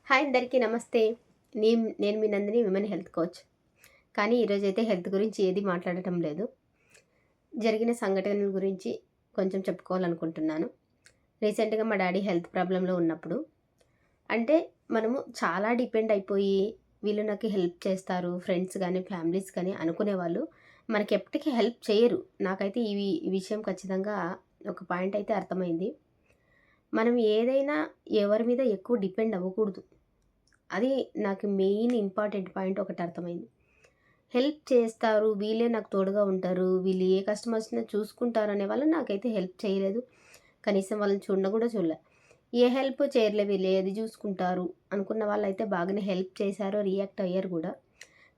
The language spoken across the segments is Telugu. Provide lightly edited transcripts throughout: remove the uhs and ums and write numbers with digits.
హాయ్ అందరికీ నమస్తే. నేను మీ నందిని విమెన్ హెల్త్ కోచ్. కానీ ఈరోజైతే హెల్త్ గురించి ఏది మాట్లాడటం లేదు. జరిగిన సంఘటనల గురించి కొంచెం చెప్పుకోవాలనుకుంటున్నాను. రీసెంట్‌గా మా డ్యాడీ హెల్త్ ప్రాబ్లమ్‌లో ఉన్నప్పుడు అంటే మనము చాలా డిపెండ్ అయిపోయి వీళ్ళు నాకు హెల్ప్ చేస్తారు ఫ్రెండ్స్ గానీ, ఫ్యామిలీస్ కానీ అనుకునేవాళ్ళు మనకెప్పటికీ హెల్ప్ చేయరు. నాకైతే ఈ విషయం ఖచ్చితంగా ఒక పాయింట్ అయితే అర్థమైంది. మనం ఏదైనా ఎవరి మీద ఎక్కువ డిపెండ్ అవ్వకూడదు. అది నాకు మెయిన్ ఇంపార్టెంట్ పాయింట్ ఒకటి అర్థమైంది. హెల్ప్ చేస్తారు, వీళ్ళే నాకు తోడుగా ఉంటారు, వీళ్ళు ఏ కష్టం వచ్చినా చూసుకుంటారు అనే వాళ్ళు నాకైతే హెల్ప్ చేయలేదు. కనీసం వాళ్ళని చూడను కూడా చూడలే. ఏ హెల్ప్ చేయరులే వీళ్ళు ఏది చూసుకుంటారు అనుకున్న వాళ్ళైతే బాగానే హెల్ప్ చేశారు, రియాక్ట్ అయ్యారు కూడా.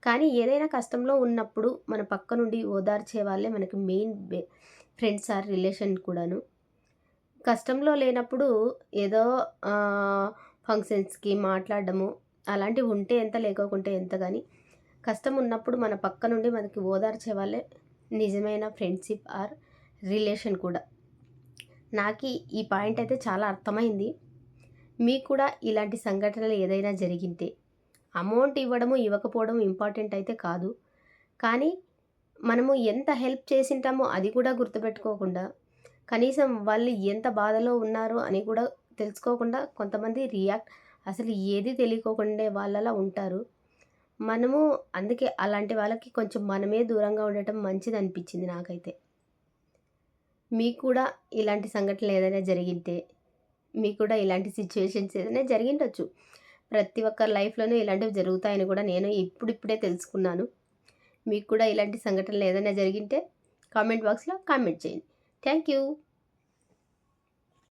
కానీ ఏదైనా కష్టంలో ఉన్నప్పుడు మన పక్క నుండి ఓదార్చే వాళ్ళే మనకి మెయిన్ ఫ్రెండ్స్ ఆర్ రిలేషన్ కూడాను. కష్టంలో లేనప్పుడు ఏదో ఫంక్షన్స్‌కి మాట్లాడడము అలాంటివి ఉంటే ఎంత, లేకోకుంటే ఎంత గానీ, కష్టం ఉన్నప్పుడు మన పక్క నుండి మనకి ఓదార్చే వాళ్ళే నిజమైన ఫ్రెండ్‌షిప్ ఆర్ రిలేషన్ కూడా. నాకి ఈ పాయింట్ అయితే చాలా అర్థమైంది. మీకు కూడా ఇలాంటి సంఘటనలు ఏదైనా జరిగింటే అమౌంట్ ఇవ్వడము, ఇవ్వకపోవడం ఇంపార్టెంట్ అయితే కాదు. కానీ మనము ఎంత హెల్ప్ చేసింటామో అది కూడా గుర్తుపెట్టుకోకుండా, కనీసం వాళ్ళు ఎంత బాధలో ఉన్నారో అని కూడా తెలుసుకోకుండా కొంతమంది అసలు ఏది తెలియకోకుండే వాళ్ళలా ఉంటారు. మనము అందుకే అలాంటి వాళ్ళకి కొంచెం మనమే దూరంగా ఉండటం మంచిదనిపించింది నాకైతే. మీకు కూడా ఇలాంటి సంఘటనలు ఏదైనా జరిగింటే, మీకు కూడా ఇలాంటి సిట్యుయేషన్స్ ఏదైనా జరిగిండొచ్చు. ప్రతి ఒక్కరి లైఫ్‌లోనూ ఇలాంటివి జరుగుతాయని కూడా నేను ఇప్పుడిప్పుడే తెలుసుకున్నాను. మీకు కూడా ఇలాంటి సంఘటనలు ఏదైనా జరిగింటే కామెంట్ బాక్స్‌లో కామెంట్ చేయండి. Thank you.